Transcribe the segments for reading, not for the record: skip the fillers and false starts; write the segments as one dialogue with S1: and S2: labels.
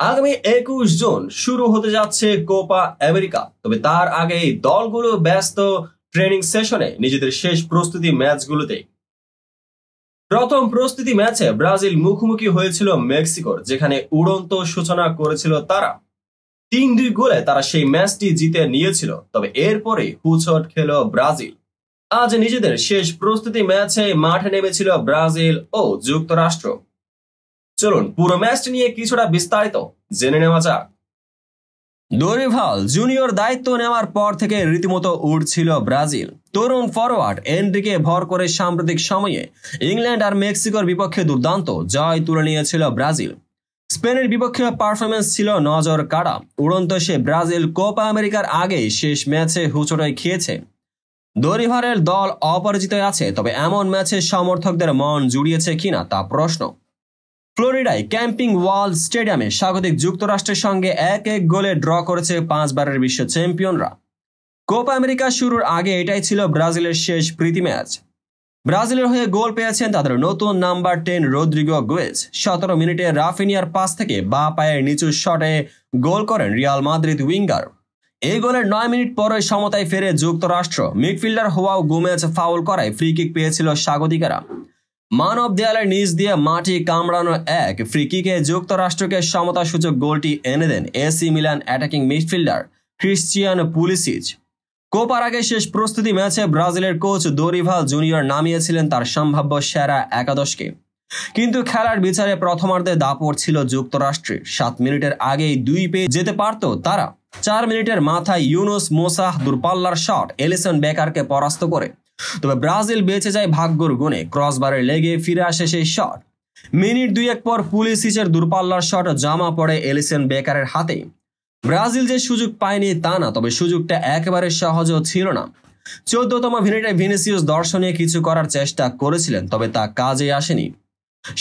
S1: আগামী 21 জুন শুরু হতে যাচ্ছে কোপা আমেরিকা। তবে তার আগেই দলগুলো ব্যস্ত ট্রেনিং সেশনে নিজেদের শেষ প্রস্তুতি ম্যাচগুলোতে। প্রথম প্রস্তুতি ম্যাচে ব্রাজিল মুখোমুখি হয়েছিল মেক্সিকোর, যেখানে উড়ন্ত সূচনা করেছিল তারা। 3-2 গোলে তারা সেই ম্যাচটি জিতে নিয়েছিল। তবে এরপরে হুচট খেল ব্রাজিল। আজ নিজেদের শেষ প্রস্তুতি ম্যাচে মাঠে নেমেছিল ব্রাজিল ও যুক্তরাষ্ট্র। চলুন পুরো ম্যাচটি নিয়ে কিছুটা বিস্তারিত জেনে নেওয়া যাক। দরিভাল জুনিয়র দায়িত্ব নেওয়ার পর থেকে রীতিমতো উঠছিল ব্রাজিল। তরুণ ফরওয়ার্ড এনরিকে ভর করে সাম্প্রতিক সময়ে ইংল্যান্ড আর মেক্সিকোর বিপক্ষে দুর্দান্ত জয় তুলে নিয়েছিল ব্রাজিল। স্পেনের বিপক্ষে পারফরমেন্স ছিল নজর কাড়া। উড়ন্ত সে ব্রাজিল কোপা আমেরিকার আগেই শেষ ম্যাচে হুচটাই খেয়েছে। দরিভালের দল অপরাজিত আছে, তবে এমন ম্যাচে সমর্থকদের মন জুড়িয়েছে কিনা তা প্রশ্ন। ফ্লোরিডায় ক্যাম্পিং ওয়াল স্টেডিয়ামে স্বাগতিক যুক্তরাষ্ট্রের সঙ্গে 1-1 গোলে ড্র করেছে 5 বারের বিশ্ব চ্যাম্পিয়নরা। কোপা আমেরিকা শুরুর আগে এটাই ছিল ব্রাজিলের শেষ প্রীতি ম্যাচ। ব্রাজিলের হয়ে গোল পেয়েছেন তাদের নতুন নাম্বার 10 রদ্রিগো গুয়েজ। 17 মিনিটে রাফিনিয়ার পাস থেকে বাঁ পায়ের নিচু শটে গোল করেন রিয়াল মাদ্রিদ উইঙ্গার। এই গোলের 9 মিনিট পরে সমতায় ফেরে যুক্তরাষ্ট্র। মিডফিল্ডার হোয়াও গোমেজ ফাউল করায় ফ্রি কিক পেয়েছিল স্বাগতিকেরা। মানব দেয়ালের নিচ দিয়ে মাটি কামড়ানো এক ফ্রি কিকে যুক্তরাষ্ট্রকে সমতাসূচক গোলটি এনে দেন AC Milan attacking midfielder Christian Pulisic. কোপার আগে শেষ প্রস্তুতি ম্যাচে ব্রাজিলের কোচ দরিভাল জুনিয়র নামিয়েছিলেন তার সম্ভাব্য সেরা একাদশকে। কিন্তু খেলার বিচারে প্রথমার্ধে দাপট ছিল যুক্তরাষ্ট্রের। 7 মিনিটের আগেই 2 পেয়ে যেতে পারত তারা। 4 মিনিটের মাথায় ইউনুস মোসাহ দূরপাল্লার শট এলিসন বেকারকে পরাস্ত করে। তবে ব্রাজিল বেঁচে যায় ভাগ্যর গুণে। ক্রসবারে লেগে ফিরে আসে সেই শট। মিনিট 2-1 পর পুলিসিচের দূরপাল্লার শট জামা পড়ে এলিসন বেকারের হাতে। ব্রাজিল যে সুযোগ পায়নি তা না, তবে সুযোগটা একেবারে সহজও ছিল না। 14তম মিনিটে ভিনিসিয়াস দর্শনীয় কিছু করার চেষ্টা করেছিলেন, তবে তা কাজে আসেনি।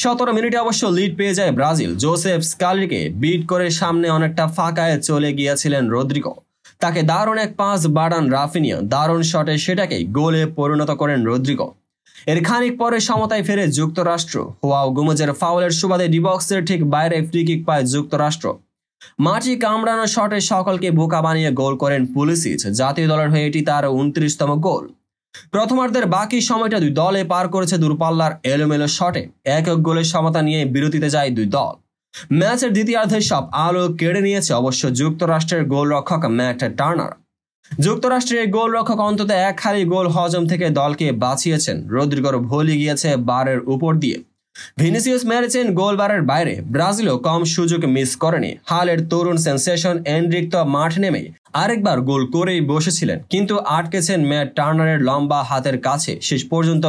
S1: 17 মিনিটে অবশ্য লিড পেয়ে যায় ব্রাজিল। জোসেফ স্কালিকে বিট করে সামনে অনেকটা ফাঁকায় চলে গিয়েছিলেন রদ্রিগো। তাকে দারুণ এক পাস বাড়ান রাফিনিয়া। দারুণ শটে সেটাকে গোলে পরিণত করেন রদ্রিগো। এর খানিক পরে সমতায় ফেরে যুক্তরাষ্ট্র। হোয়াও গোমেজের ফাউলের সুবাদে ডিবক্সের ঠিক বাইরে ফ্রি কিক পায় যুক্তরাষ্ট্র। মাটি কামড়ানো শটে সকলকে বোকা বানিয়ে গোল করেন পুলিসিচ। জাতীয় দলের হয়ে এটি তার 29তম গোল। প্রথমার্ধের বাকি সময়টা দুই দলে পার করেছে দূরপাল্লার এলোমেলো শটে। 1-1 গোলের সমতা নিয়ে বিরতিতে যায় দুই দল। ম্যাচের দ্বিতীয়ার্ধে সব আলো কেড়ে নিয়েছে অবশ্য যুক্তরাষ্ট্রের গোলরক্ষক ম্যাট টার্নার। যুক্তরাষ্ট্রের গোলরক্ষক অন্তত এক হারি গোল হজম থেকে দলকে বাঁচিয়েছেন। রদ্রিগোর ভলি গিয়েছে বারের উপর দিয়ে। ভিনিসিয়াস মেরেছেন গোলবারের বাইরে। ব্রাজিলও কম সুযোগ মিস করেনি। হালের তরুণ সেন্সেশন এনরিক তো মাঠ নেমে আরেকবার গোল করেই বসেছিলেন, কিন্তু আটকেছেন ম্যাট টার্নারের লম্বা হাতের কাছে। শেষ পর্যন্ত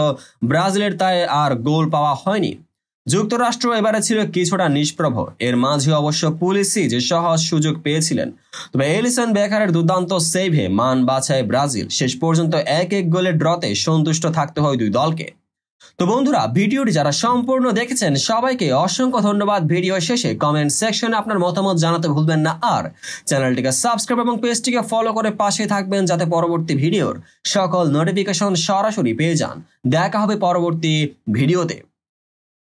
S1: ব্রাজিলের তাই আর গোল পাওয়া হয়নি। যুক্তরাষ্ট্র এবারে ছিল কিছুটা নিষ্প্রভ। এর মাঝে অবশ্য পুলিসিচ সহজ সুযোগ পেয়েছিলেন, তবে এলিসন বেকারের দুর্দান্ত সেভে মান বাঁচায় ব্রাজিল। শেষ পর্যন্ত 1-1 গোলের ড্রতে সন্তুষ্ট থাকতে হয় দুই দলকে। তো বন্ধুরা, ভিডিওটি যারা সম্পূর্ণ দেখেছেন সবাইকে অসংখ্য ধন্যবাদ। ভিডিও শেষে কমেন্ট সেকশনে আপনার মতামত জানাতে ভুলবেন না। আর চ্যানেলটিকে সাবস্ক্রাইব এবং পেজটিকে ফলো করে পাশে থাকবেন, যাতে পরবর্তী ভিডিওর সকল নোটিফিকেশন সরাসরি পেয়ে যান। দেখা হবে পরবর্তী ভিডিওতে।